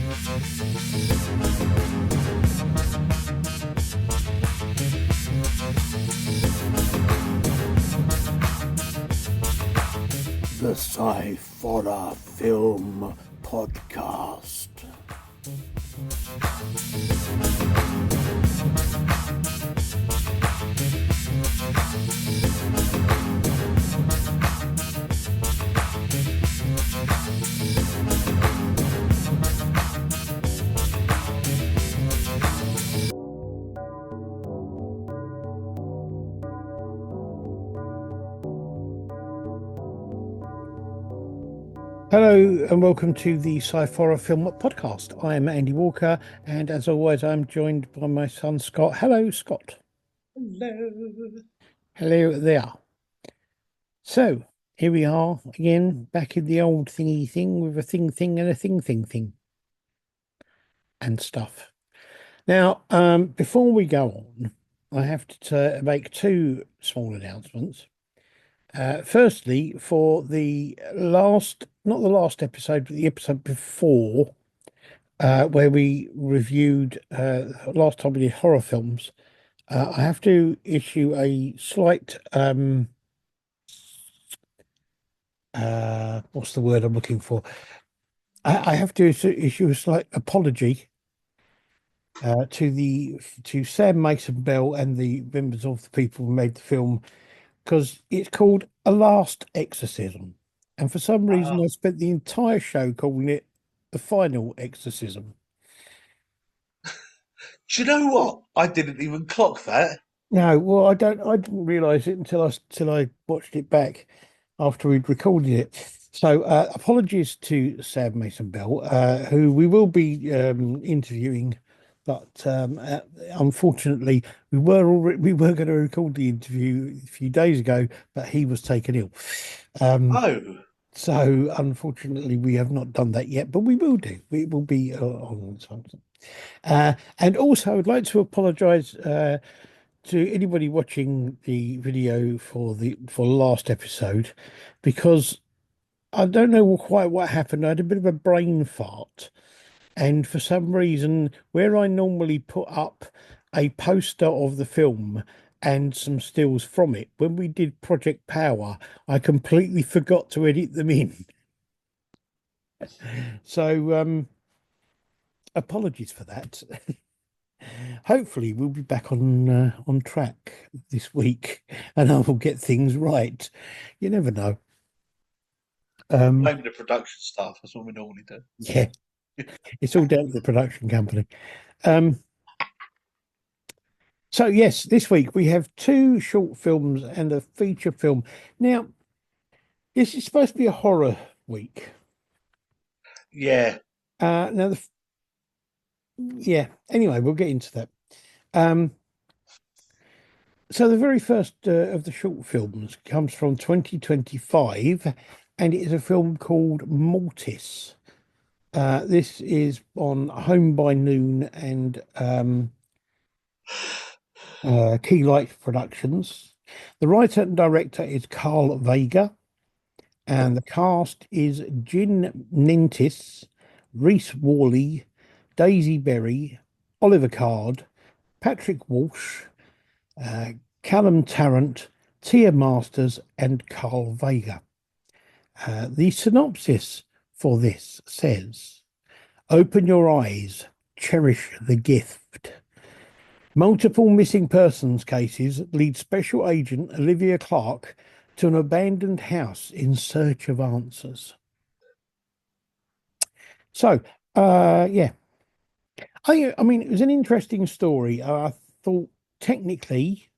The Sciforror Film Podcast. Hello and welcome to the Sci-Fi Film Podcast. I am Andy Walker, and as always, I'm joined by my son Scott. Hello, Scott. Hello. Hello there. So here we are again, back in the old thingy thing with a thing and a thing and stuff. Now, before we go on, I have to make two small announcements. Firstly, for the last, not the last episode, but the episode before, where we reviewed, last time we did horror films, I have to issue a slight, what's the word I'm looking for? I have to issue a slight apology to Sam Mason-Bell and the members of the people who made the film, because it's called A Last Exorcism. And for some reason, I spent the entire show calling it The Final Exorcism. Do you know what? I didn't even clock that. No, well, I didn't realise it until I watched it back after we'd recorded it. So apologies to Sam Mason-Bell, who we will be interviewing, but unfortunately we were going to record the interview a few days ago, but he was taken ill. So unfortunately we have not done that yet, but we will do. We will be on time. And also I'd like to apologise to anybody watching the video for last episode, because I don't know quite what happened. I had a bit of a brain fart, and for some reason, where I normally put up a poster of the film and some stills from it, when we did Project Power, I completely forgot to edit them in. So apologies for that. Hopefully we'll be back on track this week, and I will get things right. You never know. Blame the production staff. That's what we normally do. Yeah, it's all down to the production company. So yes, this week we have two short films and a feature film. Now, this is supposed to be a horror week. Yeah. Now, anyway, we'll get into that. So the very first of the short films comes from 2025, and it is a film called Mortis. This is on Home by Noon and Key Light Productions. The writer and director is Carl Vega, and the cast is Jin Nentis, Reese Worley, Daisy Berry, Oliver Card, Patrick Walsh, Callum Tarrant, Tia Masters, and Carl Vega. The synopsis for this says, "Open your eyes, cherish the gift." Multiple missing persons cases lead Special Agent Olivia Clark to an abandoned house in search of answers. So, yeah. I mean, it was an interesting story. I thought technically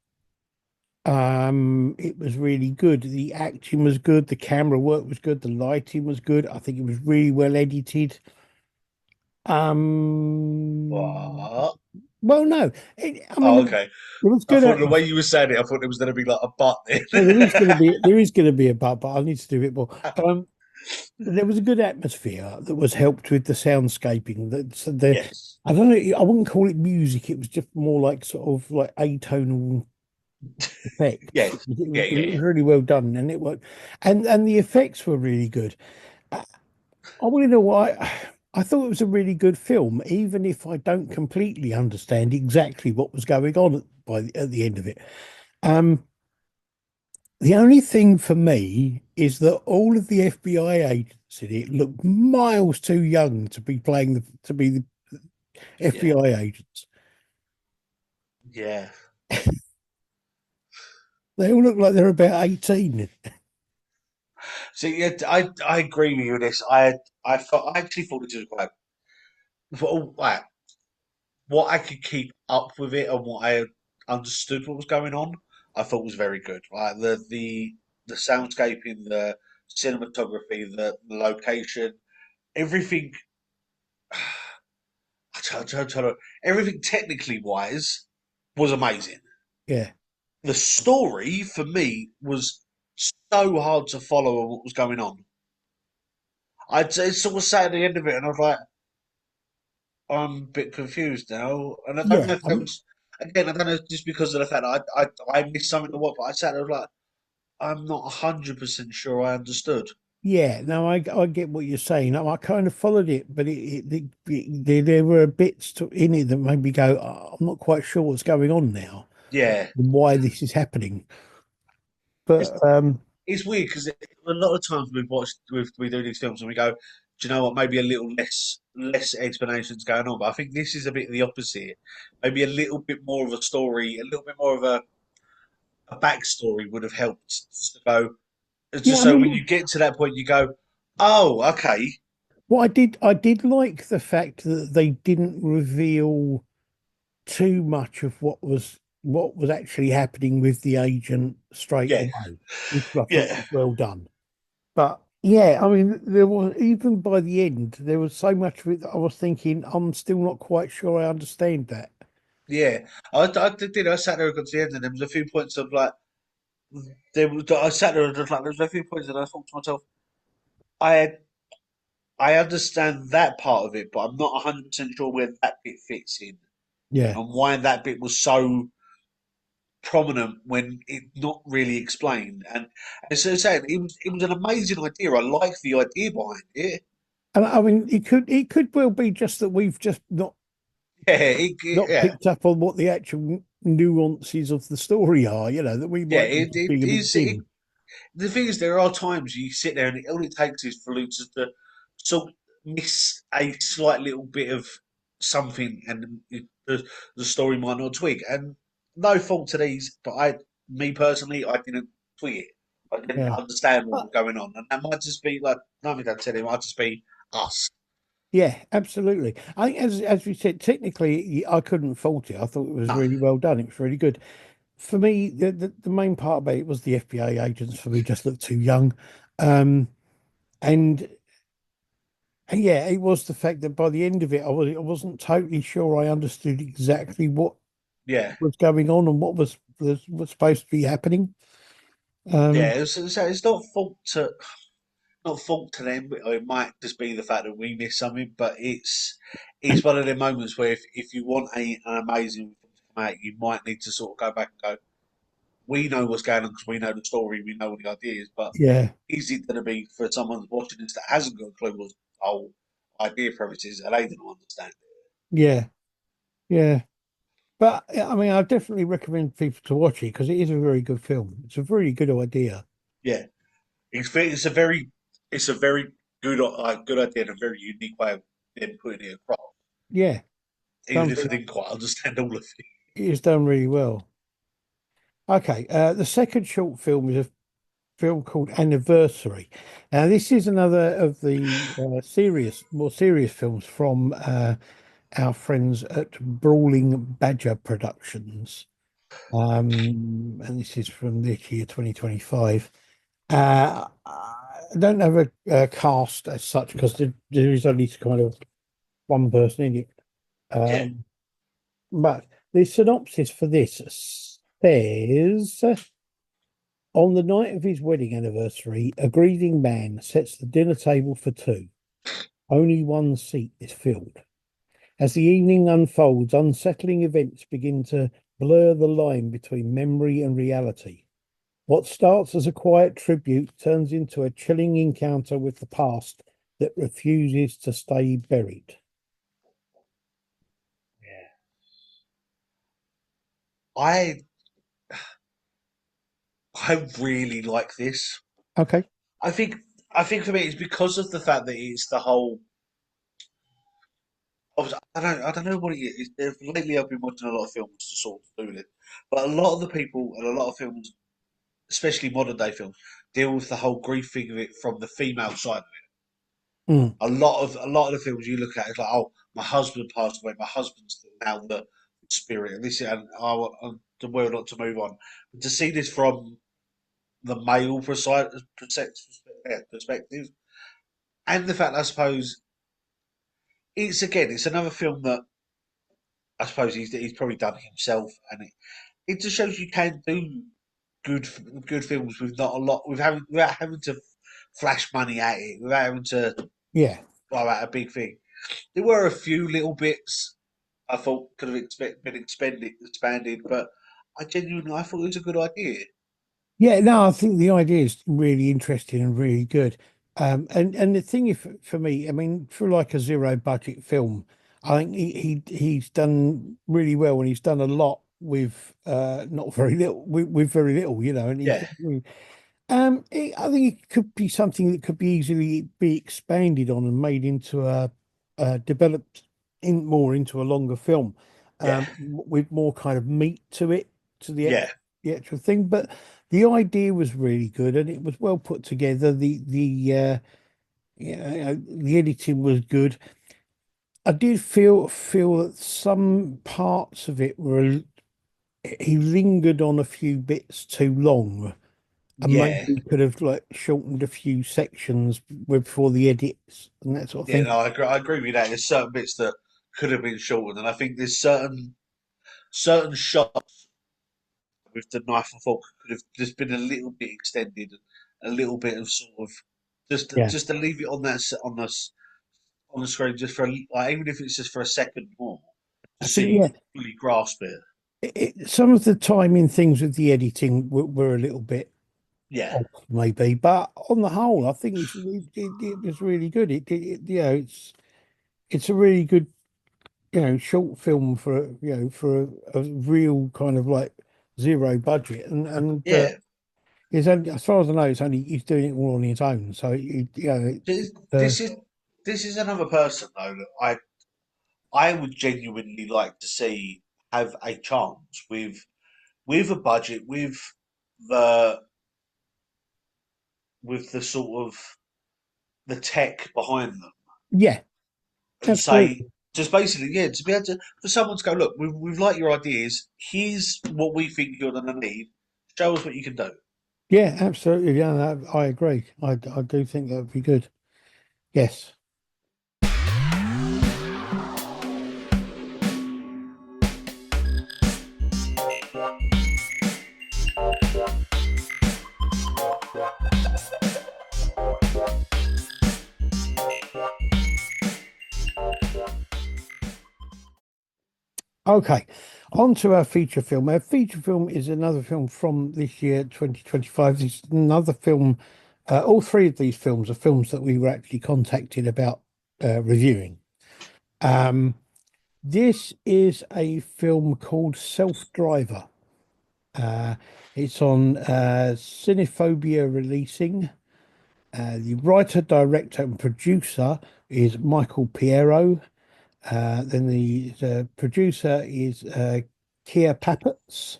it was really good. The acting was good, the camera work was good, the lighting was good. I think it was really well edited. What? Well, no. Okay. It was good. I thought the way you were saying it, I thought there was going to be like a butt there. There is going to be a butt, but I need to do it more. There was a good atmosphere that was helped with the soundscaping. Yes. I don't know. I wouldn't call it music. It was just more like sort of like atonal effect. Yeah. It was really well done, and it worked. And the effects were really good. I want to know why. I thought it was a really good film, even if I don't completely understand exactly what was going on at the end of it. Um, the only thing for me is that all of the FBI agents in it look miles too young to be playing to be the Yeah, FBI agents. yeah. They all look like they're about 18. See, yeah, I agree with you on this. I actually thought it was quite for all like what I could keep up with it and what I understood what was going on. I thought was very good. Like the soundscaping, the cinematography, the location, everything. Everything technically wise was amazing. Yeah, The story for me was so hard to follow what was going on. I'd say sort of sat at the end of it, and I was like, I'm a bit confused now, and I don't know yeah, if that was again. I don't know just because of the fact that I missed something to what, but I sat there I was like, I'm not 100% sure I understood. yeah. No, I get what you're saying. I kind of followed it, but there were bits in it that made me go, "Oh, I'm not quite sure what's going on now Yeah, and why this is happening." it's, But it's weird because a lot of times we do these films and we go, do you know what? Maybe a little less explanations going on, but I think this is a bit the opposite. Maybe a little bit more of a story, a little bit more of a backstory would have helped just to go. It's yeah, just I so when mean, you get to that point, you go, "Oh, okay, what I did like the fact that they didn't reveal too much of what was actually happening with the agent straight yeah, away, which I thought yeah, was well done. But yeah, I mean, there was even by the end, there was so much of it that I was thinking, I'm still not quite sure I understand that. yeah." I did. I sat there and got to the end, and there was a few points of like, I sat there and just like, there was a few points, and I thought to myself, I I understand that part of it, but I'm not 100% sure where that bit fits in Yeah, and why that bit was so prominent when it not really explained. And as I said, it was an amazing idea. I like the idea behind it. and I mean, it could well be just that we've just Yeah, not yeah, picked up on what the actual nuances of the story are. You know, that we yeah. might be just being a bit dim. The thing is, there are times you sit there and all it takes is for Luke to sort of miss a slight little bit of something, and the story might not twig. And no fault to these, but me personally, I didn't twig it. I didn't Yeah. understand what Uh, was going on, and that might just be like, no, me don't tell him. Might just be us. Yeah, absolutely. I think, as we said, technically, I couldn't fault it. I thought it was No, really well done. It was really good. For me, the main part about it was the FBI agents. For me, just looked too young, um, and yeah, it was the fact that by the end of it, I wasn't totally sure I understood exactly what yeah, was going on and what was supposed to be happening. yeah. Um, It's not fault to them. It might just be the fact that we missed something, but it's one of the moments where if you want an amazing film to come out, you might need to sort of go back and go. We know what's going on because we know the story, we know what the idea is, but yeah, is it going to be for someone watching this that hasn't got a clue what the whole idea premise is, and they don't understand it? yeah, yeah. But I mean, I definitely recommend people to watch it because it is a very good film. It's a very good idea. Yeah, it's a very good idea and a very unique way of them putting it across, Yeah, even done. if I didn't quite understand all of it. It is done really well. Okay, the second short film is a film called Anniversary. Now, this is another of the more serious films from our friends at Brawling Badger Productions. And this is from this year, 2025. I don't have a cast as such because there is only kind of one person in it. Yeah, Um, but the synopsis for this says. On the night of his wedding anniversary, a grieving man sets the dinner table for two. Only one seat is filled. As the evening unfolds, unsettling events begin to blur the line between memory and reality. What starts as a quiet tribute turns into a chilling encounter with the past that refuses to stay buried. Yeah. I I really like this. Okay. I think I think for me it's because of the fact that it's the whole. I don't know what it is. Lately, I've been watching a lot of films to sort of do it, but a lot of the people and a lot of films, especially modern day films, deal with the whole grief thing of it from the female side. Mm, A lot of the films you look at is like, oh, my husband passed away. My husband's now the spirit, and this and I'm the will not to move on. But to see this from the male perspective, and the fact I suppose it's another film that I suppose he's probably done himself, and it just shows you can do good good films with not a lot without having to flash money at it, without having to yeah. blow out a big thing. There were a few little bits I thought could have been expanded, but I thought it was a good idea. Yeah, no, I think the idea is really interesting and really good. And the thing if for me, I mean, for like a zero budget film, I think he's done really well and he's done a lot with not very little with very little, and he's Yeah, done I think it could be something that could be easily be expanded on and made into developed in more into a longer film, yeah, with more kind of meat to it, to yeah, the actual thing. But the idea was really good and it was well put together. The editing was good. I did feel that some parts of it were he lingered on a few bits too long and yeah, maybe could have like shortened a few sections before the edits and that sort of yeah. thing. No, I agree with that. There's certain bits that could have been shortened, and I think there's certain shots with the knife and fork could have just been a little bit extended, a little bit of sort of Yeah, just to leave it on on the screen just for like even if it's just for a second more, I so think you yeah, can fully grasp it. some of the timing things with the editing were a little bit Yeah, off, maybe, but on the whole, I think it was really good. It's a really good short film for for a real kind of like zero budget and yeah. it's only, as far as I know, it's only he's doing it all on his own. So This, uh, this is this is another person though that I would genuinely like to see have a chance with a budget the with the sort of the tech behind them yeah, and say absolutely. just basically to be able to for someone to go look we've liked your ideas, here's what we think you're going to need, show us what you can do. Yeah, absolutely. Yeah, I agree. I do think that would be good. Yes. Okay. On to our feature film. Our feature film is another film from this year, 2025. This is another film. All three of these films are films that we were actually contacted about reviewing. Um, this is a film called Self Driver. Uh, it's on Cinephobia Releasing. The writer, director, and producer is Michael Piero. Then the producer is Kia Pappets,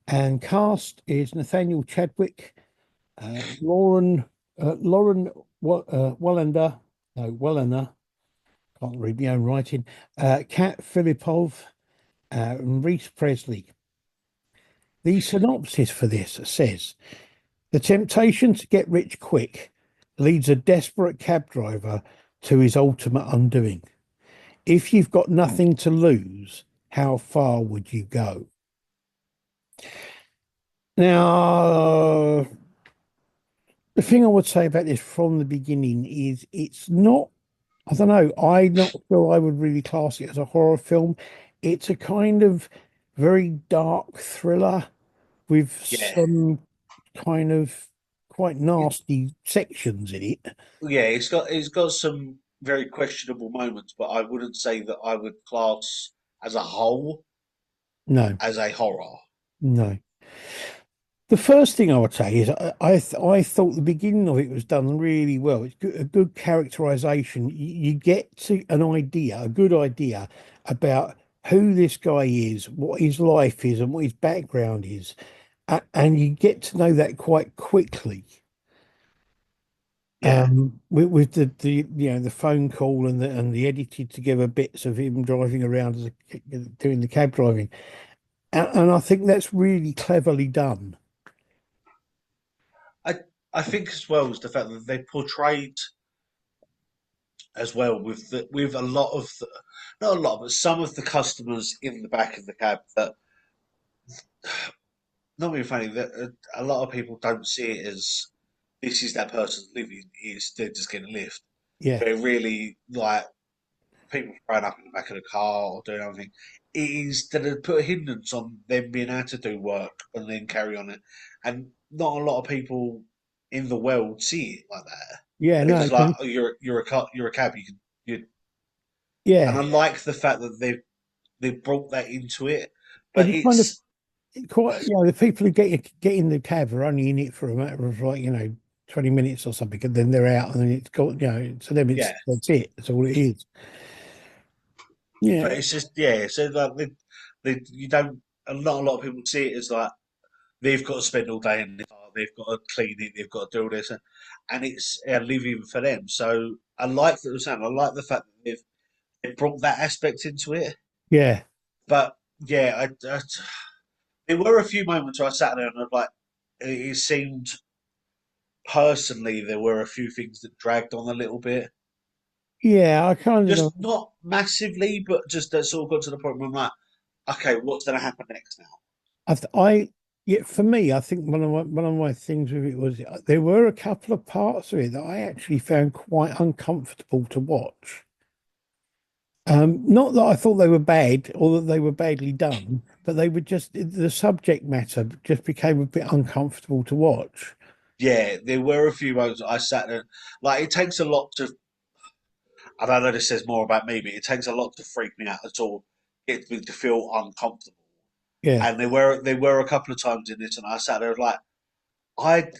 and cast is Nathaniel Chadwick, Lauren Wallander, no Wellander, can't read my own writing, Kat Filipov, and Reese Presley. The synopsis for this says the temptation to get rich quick leads a desperate cab driver to his ultimate undoing. If you've got nothing to lose, how far would you go? Now, the thing I would say about this from the beginning is it's not, I don't know, I'm not sure I would really class it as a horror film. It's a kind of very dark thriller with Yeah, some kind of quite nasty sections in it. Yeah, it's got some very questionable moments, but I wouldn't say that I would class as a whole No, as a horror. no. The first thing I would say is I thought the beginning of it was done really well. It's good, a good characterization. You get to an idea, a good idea about who this guy is, what his life is, and what his background is, and you get to know that quite quickly. Yeah, With the the phone call and the edited together bits of him driving around doing the cab driving, and I think that's really cleverly done. I I think as well as the fact that they portrayed as well with a lot of not a lot, but some of the customers in the back of the cab that not being funny that a lot of people don't see it as this is that person living. Is they're just getting a lift. Yeah, They're really like people throwing up in the back of the car or doing everything. It is that it put a hindrance on them being able to do work and then carry on it. And not a lot of people in the world see it like that. yeah, They're no, just like, oh, you're a cab. You. And I yeah. like the fact that they've brought that into it. And But you kind of it's quite, the people who get in the cab are only in it for a matter of like, 20 minutes or something, and then they're out, and then it's got, to them, yeah. that's it. That's all it is. But Yeah, it's just yeah. So like you don't. Not a lot of people see it as like they've got to spend all day in the car, they've got to clean it, they've got to do all this, and it's a living for them. So I like that. I like the fact that they've brought that aspect into it. yeah, But yeah, there were a few moments where I sat there and I was like, it seemed personally there were a few things that dragged on a little bit. yeah. I kind of, Just not massively, but just that sort of got to the point where I'm like, okay, what's going to happen next now? yeah. For me, I think one of my things with it was there were a couple of parts of it that I actually found quite uncomfortable to watch. Not that I thought they were bad or that they were badly done, but they were just the subject matter just became a bit uncomfortable to watch. Yeah, there were a few moments I sat there. Like, it takes a lot to. I don't know this says more about me, but it takes a lot to freak me out at all. Get me to feel uncomfortable. Yeah, And there were a couple of times in this, and I sat there like, I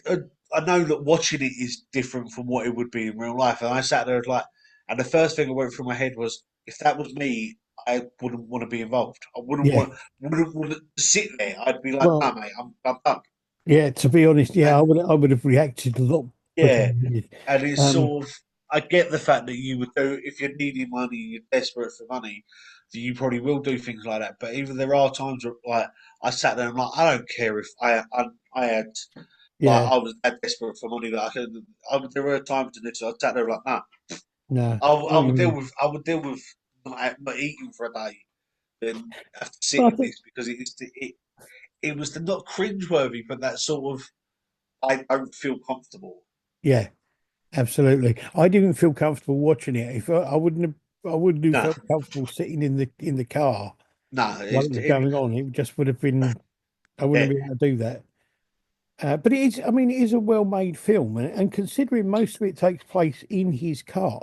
I know that watching it is different from what it would be in real life, and I sat there like, and the first thing that went through my head was, if that was me, I wouldn't want to be involved. I yeah. wouldn't want to sit there. I'd be like, no, Well, mate, I'm done. yeah. To be honest, yeah, I And would have reacted a lot quicker yeah, than you did. and it's Um, sort of I get the fact that you would do if you're needing money, you're desperate for money, that you probably will do things like that. But even there are times where like I sat there and like I don't care if I had like yeah, I was that desperate for money that I could. There were times in this I sat there like nah, no. I What you would deal mean? with not eating for a day than have to sit But I in think, this because it was the not cringeworthy, but that sort of I don't feel comfortable. yeah, absolutely. I didn't feel comfortable watching it. If I wouldn't have No, felt comfortable sitting in the car no, while it was going on. It just would have been. I wouldn't have it, been able to do that. But it is, I mean, it is a well-made film, and considering most of it takes place in his car,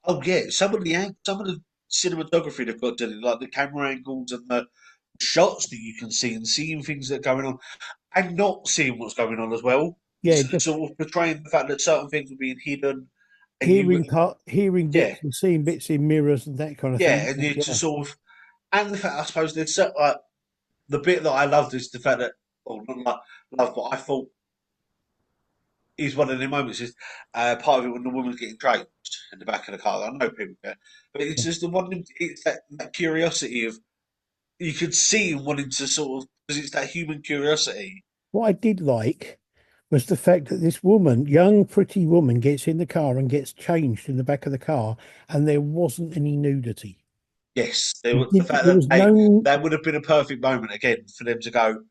oh yeah, some of the cinematography they've got done, like the camera angles and the shots that you can see and seeing things that are going on and not seeing what's going on as well. yeah, just Sort of portraying the fact that certain things are being hidden, and hearing yeah, bits and seeing bits in mirrors and that kind of thing. yeah, and you Yeah, just sort of, and the fact I suppose there's like the bit that I loved is the fact that, well, not like love, but I thought is one of the moments is part of it when the woman's getting changed in the back of the car. I know people get, but it's yeah. just the one. It's that curiosity of you could see him wanting to sort of because it's that human curiosity. What I did like was the fact that this woman, young, pretty woman, gets in the car and gets changed in the back of the car, and there wasn't any nudity. Yes, there was the fact There that was no, that would have been a perfect moment again for them to go.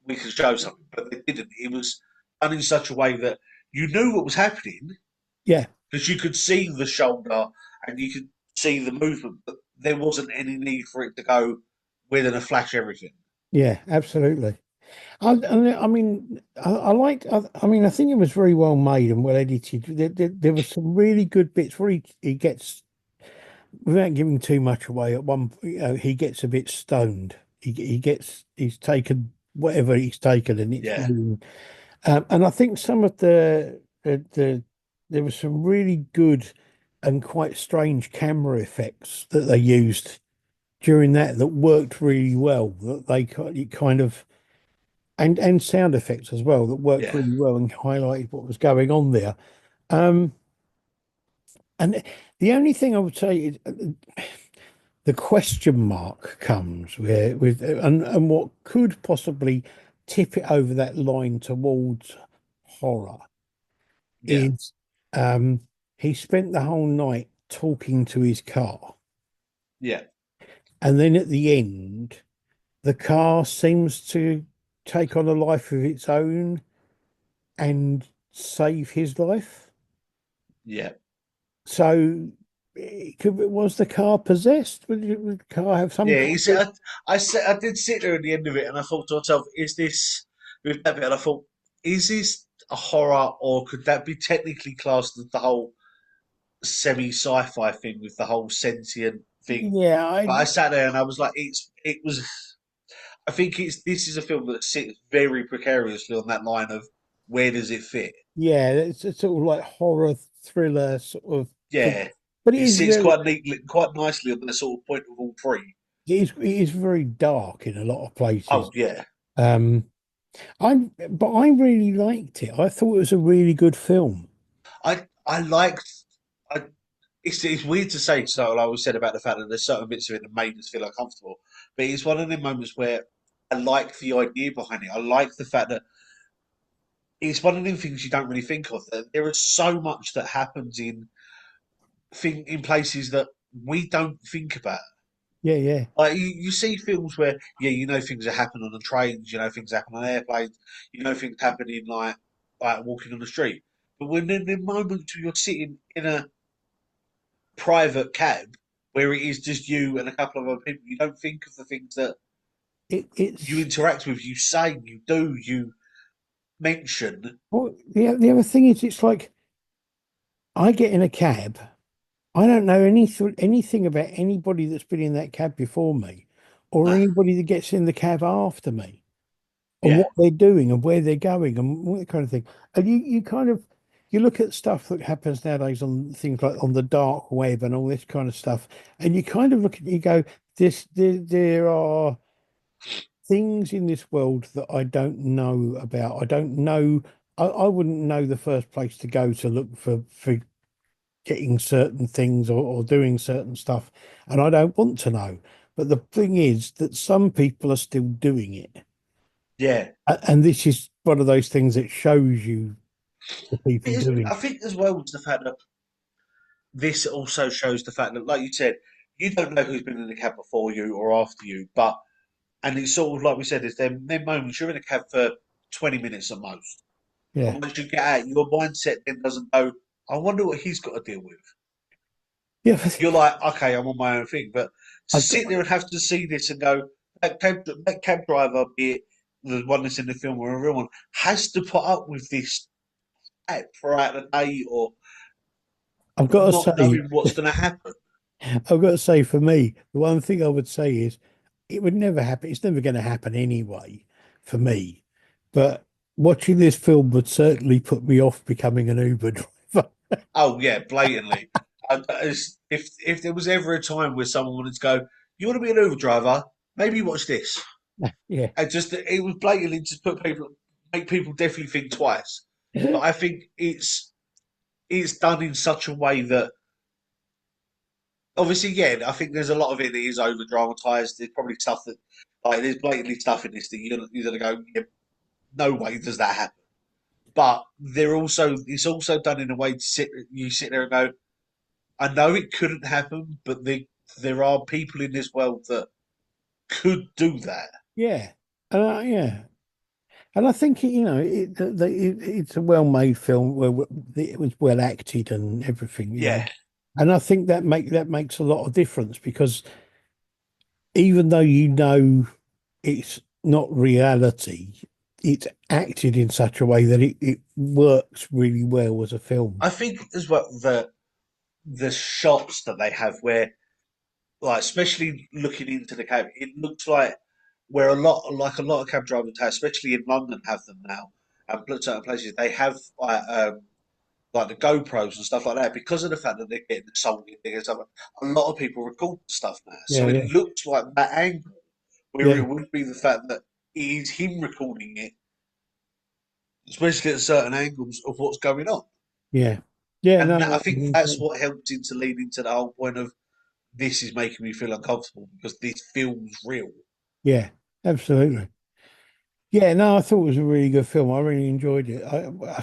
We can show something, but they didn't. It was done in such a way that you knew what was happening yeah, because you could see the shoulder and you could see the movement, but there wasn't any need for it to go. We're going to flash everything. yeah, absolutely. I mean, I like. I mean, I think it was very well made and well edited. There were some really good bits where he gets, without giving too much away. At one, he gets a bit stoned. He's taken whatever he's taken, and it's Yeah, really. And I think some of the there were some really good and quite strange camera effects that they used during that worked really well. That it kind of and sound effects as well that worked yeah, really well and highlighted what was going on there. Um, and the only thing I would say is the question mark comes with and what could possibly tip it over that line towards horror yeah, is um, he spent the whole night talking to his car, yeah, and then at the end, the car seems to take on a life of its own and save his life. yeah. So, was the car possessed? Would the car have some Yeah, kind you see, of? I did sit there at the end of it, and I thought to myself, "Is this with that bit?" And I thought, "Is this a horror, or could that be technically classed as the whole semi-sci-fi thing with the whole sentient thing?" Yeah, But I sat there and I was like, it was." I think this is a film that sits very precariously on that line of where does it fit? yeah, it's sort of like horror thriller sort of thing, Yeah, but it it is sits very, quite neatly, quite nicely on that sort of point of all three. it is very dark in a lot of Oh places. yeah, Um, but I really liked it. I thought it was a really good film. I liked. I it's weird to say, so like I always said about the fact that there's certain bits of it that made us feel uncomfortable. But it's one of the moments where I like the idea behind it. I like the fact that it's one of the things you don't really think of. That there is so much that happens in places that we don't think about. Yeah, yeah. Like you see films where, yeah, you know things that happen on the trains, you know things happen on airplanes, you know things happen in like walking on the street. But when in the moments you're sitting in a private cab where it is just you and a couple of other people, you don't think of the things that you It's interact with, you say, you do, you mention. well, the other thing is, it's like I get in a cab. I don't know anything about anybody that's been in that cab before me, or No, anybody that gets in the cab after me, and yeah, what they're doing and where they're going and all that kind of thing. And you kind of you look at stuff that happens nowadays on things like on the dark web and all this kind of stuff, and you kind of look at you go, there are things in this world that I don't know about. I don't know. I wouldn't know the first place to go to look for getting certain things or doing certain stuff, and I don't want to know. But the thing is that some people are still doing it. yeah. And this is one of those things that shows you the people doing I it. think as well as the fact that this also shows the fact that, like you said, you don't know who's been in the cab before you or after you, but and it's sort of like we said, is them moments you're in a cab for 20 minutes at most. Yeah. And once you get out, your mindset then doesn't go, I wonder what he's got to deal with. Yeah. You're like, okay, I'm on my own thing. But to I've got, sit there and have to see this and go, that cab driver, be it the one that's in the film or a real one, has to put up with this throughout the day or I've got to not say, knowing what's going to happen. I've got to say for me, the one thing I would say is it would never happen. It's never going to happen anyway for me. But watching this film would certainly put me off becoming an Uber driver. Oh yeah, blatantly. If there was ever a time where someone wanted to go, you want to be an Uber driver? Maybe watch this. Yeah. And just it was blatantly to make people definitely think twice. But I think it's done in such a way that obviously, yeah, I think there's a lot of it that is over dramatized. There's probably stuff that like there's blatantly stuff in this that you're gonna go, yeah, no way does that happen. But it's also done in a way to sit there and go, I know it couldn't happen, but there are people in this world that could do that. Yeah. Yeah. And I think it's a well-made film where it was well acted and everything. Yeah, And I think that makes a lot of difference because even though it's not reality. It's acted in such a way that it works really well as a film. I think as well the shots that they have where like especially looking into the cab, it looks like a lot of cab drivers have, especially in London, have them now, and certain places they have like the GoPros and stuff like that because of the fact that they're getting the song and stuff. A lot of people record stuff now, Yeah, so it yeah, looks like that angle where yeah, it would be the fact that it is him recording it, especially at certain angles of what's going on. yeah, yeah. And that, I No, think that's what helped into lead into the whole point of this is making me feel uncomfortable because this feels real. yeah, absolutely. Yeah, no, I thought it was a really good film. I really enjoyed it. I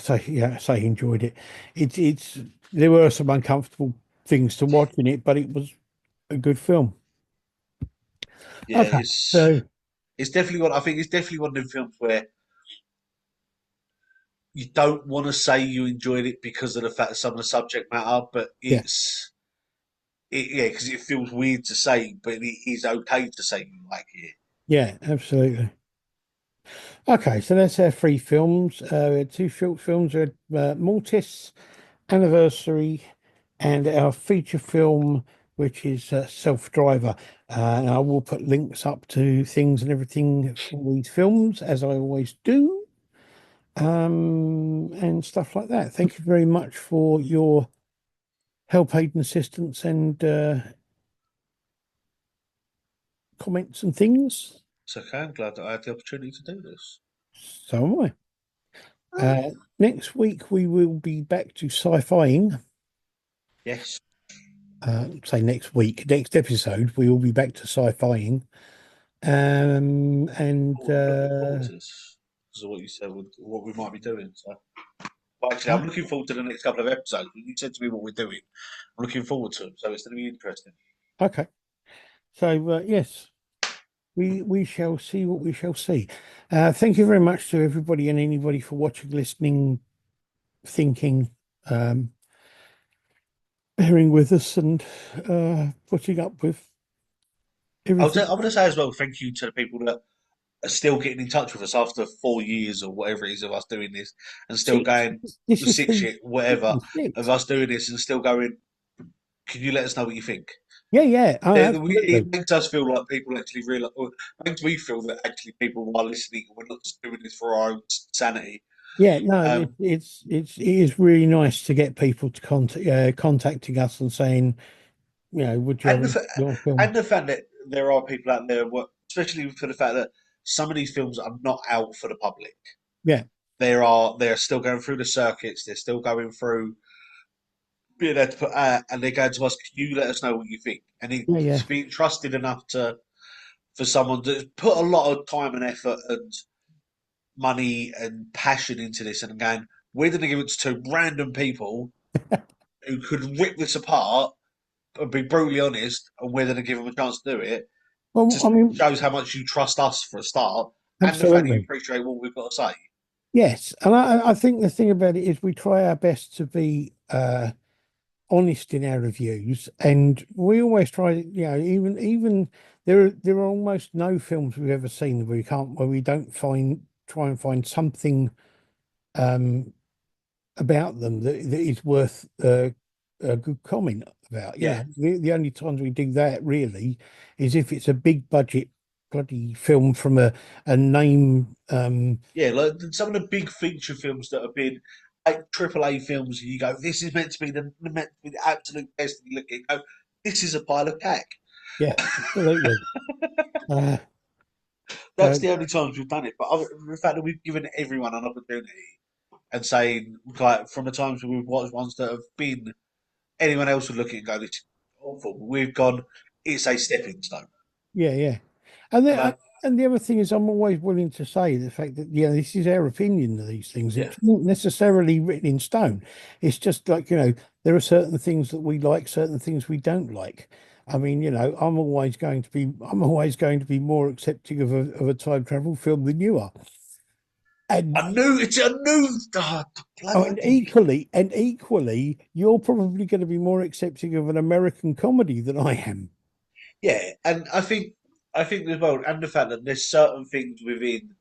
say enjoyed it. It's there were some uncomfortable things to watch in it, but it was a good film. Yeah, Okay, so it's definitely one. I think it's definitely one of them films where you don't want to say you enjoyed it because of the fact of some of the subject matter, but yeah, yeah, because it feels weird to say, but it is okay to say you like it. yeah, absolutely. Okay, so that's our three films. We had two short films. We had Mortis, Anniversary, and our feature film, which is Self Driver. And I will put links up to things and everything for these films, as I always do, and stuff like that. Thank you very much for your help, aid, and assistance, and comments and things. It's okay. I'm glad that I had the opportunity to do this. So am I. Next week we will be back to sci-fiing. Yes, Say next week, next episode, we will be back to sci-fiing. And oh, I'm looking forward to this. This is what you said, what we might be doing. So, well, actually, I'm looking forward to the next couple of episodes. When you said to me what we're doing, I'm looking forward to them. So it's going to be interesting. okay. So yes, we shall see what we shall see. Thank you very much to everybody and anybody for watching, listening, thinking, um, bearing with us, and putting up with everything. I want to say as well, thank you to the people that are still getting in touch with us after 4 years or whatever it is of us doing this, and still Six. going This is six thing shit, whatever of six. us doing this, and still going. Can you let us know what you think? Yeah, yeah. Oh, It absolutely. makes us feel like people actually realize. Or it makes me feel that actually people are listening. And we're not just doing this for our own sanity. Yeah, no, Um, it is really nice to get people to contacting us and saying, would you and have the your film? and the fact that there are people out there, especially for the fact that some of these films are not out for the public. Yeah, They're still going through the circuits. They're still going through being able to put out, and they're going to us. Can you let us know what you think? And yeah, yeah. it's being trusted enough to for someone to put a lot of time and effort and money and passion into this, and going, we're going to give it to two random people who could rip this apart and be brutally honest, and we're going to give them a chance to do it. Well, I Just mean, shows how much you trust us for a start, and the fact that you absolutely. appreciate what we've got to say. Yes, and I think the thing about it is we try our best to be honest in our reviews, and we always try, even there are almost no films we've ever seen where we don't try and find something um about them that is worth a good comment about. Yeah, The only times we do that really is if it's a big budget bloody film from a name. yeah. Like some of the big feature films that have been like AAA films, and you go, "This is meant to be the absolute best." And you look at it, and go, "This is a pile of cack." Yeah, absolutely. Uh, That's so the only times we've done it. But the fact that we've given everyone an opportunity and saying, like, from the times when we've watched ones that have been, anyone else would look at it and go, "This is awful." We've gone, "It's a stepping stone." yeah, yeah. And And then and the other thing is I'm always willing to say the fact that this is our opinion of these things. yeah, It's not necessarily written in stone. It's just like, there are certain things that we like, certain things we don't like. I mean, I'm always going to be more accepting of a time travel film than you are. And I knew, oh, oh, bloody and equally, you're probably going to be more accepting of an American comedy than I am. yeah. And I think. I think as well, and the fact that there's certain things within,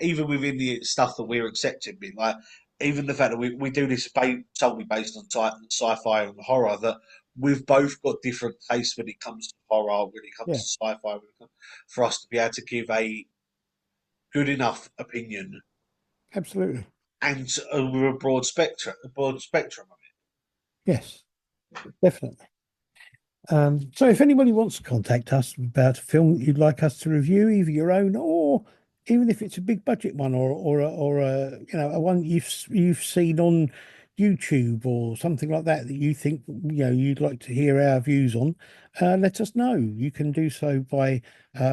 even within the stuff that we're accepting, like even the fact that we do this solely based on sci-fi and horror, that we've both got different tastes when it comes to horror, when it comes Yeah, to sci-fi, for us to be able to give a good enough opinion absolutely. and with a broad spectrum of Yes, definitely. So if anybody wants to contact us about a film that you'd like us to review, either your own or even if it's a big budget one or a a one you've seen on YouTube or something like that that you think you'd like to hear our views on, let us know. You can do so by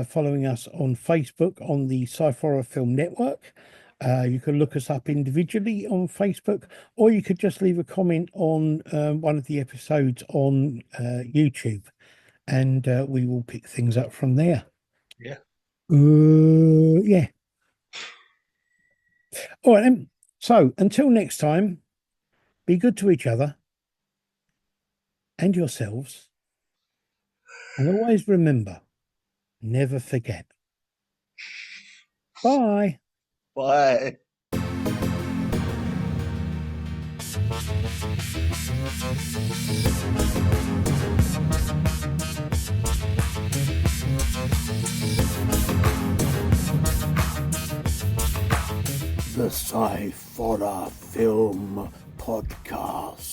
following us on Facebook on the Sci-Fi Film Network. You can look us up individually on Facebook, or you could just leave a comment on one of the episodes on YouTube, and we will pick things up from there. it. Yeah. Yeah. All right, then. So until next time, be good to each other and yourselves, and always remember, never forget. Bye. Bye. The Sci-Fi Film Podcast.